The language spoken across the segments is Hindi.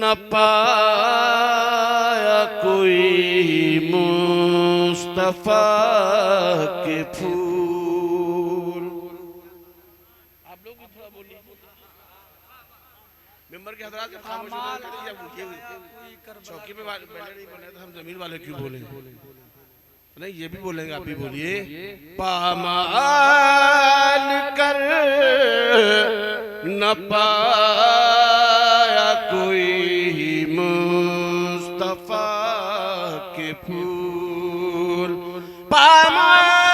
न पाया कोई मुस्तफा के फूल। आप लोग भी थोड़ा बोलिए। मेंबर के हजरात जब खामोश हो गए चौकी पे बैठे नहीं बने तो हम जमीन वाले क्यों बोले? नहीं ये भी बोलेंगे, आप भी बोलिए। पामाल कर न पाया कोई मुस्तफा के फूल। पामाल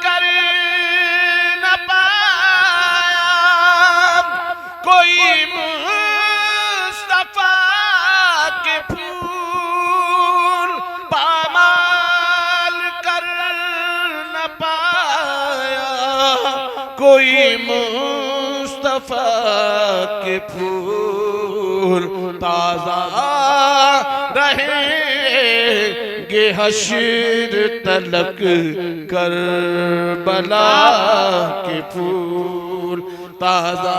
कर न पाया कोई मुस्तफा के फूल। पामाल कर न पाया कोई मुस्तफा के फूल। ताजा रहेंगे हश्र तलक करबला के फूल। ताजा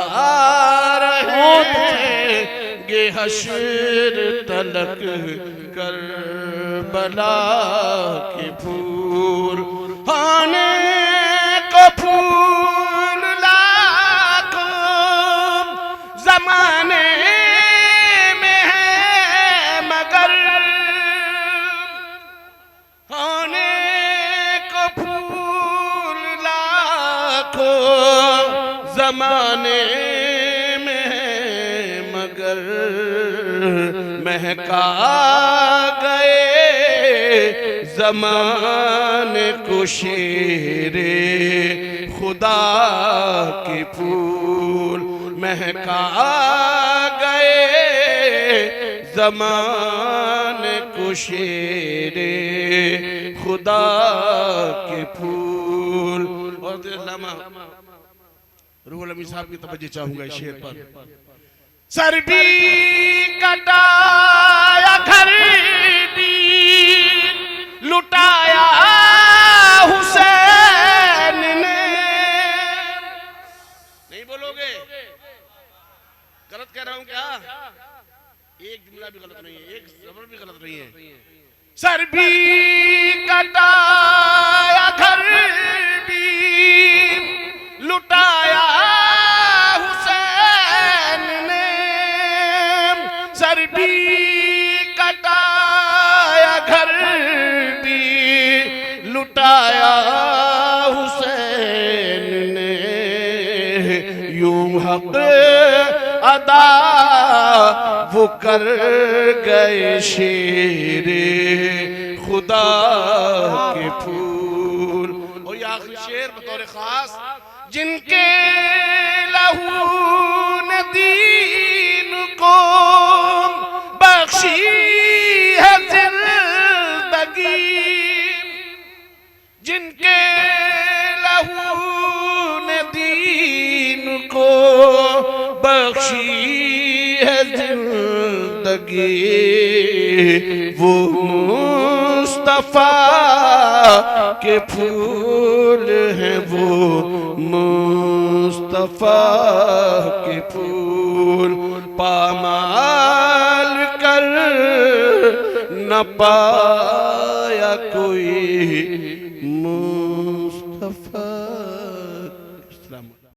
रहेंगे हश्र तलक करबला के फूल। खाने को फूल लाखों जमाने में है मगर खाने को फूल लाखों जमाने में है मगर महका गए ज़माने को शेरे खुदा के फूल। महका गए ज़माने को शेरे खुदा के फूल। और रूहुल अमीन साहब की तवज्जो चाहूंगा इस शेर पर। सर भी कटाया घर भी लुटाया हुसैन ने। नहीं बोलोगे? गलत कह रहा हूं क्या? एक जुमला भी गलत नहीं है, एक जबर भी गलत नहीं है। सर भी कटाया घर भी लुटाया हुसैन ने। सर भी कटाया घर भी लुटाया हुसैन ने। यूं हक अदा वो कर गए शेरे खुदा के फूल। और ये आखिरी शेर बतौर खास जिनके लहू ने दीन को बख्शी है जिंदगी। जिनके लहू ने दीन को बख्शी है जिंदगी। वो मुस्तफा के फूल हैं, वो मुस्तफा के फूल। पामाल कर न पाया कोई मुस्तफा।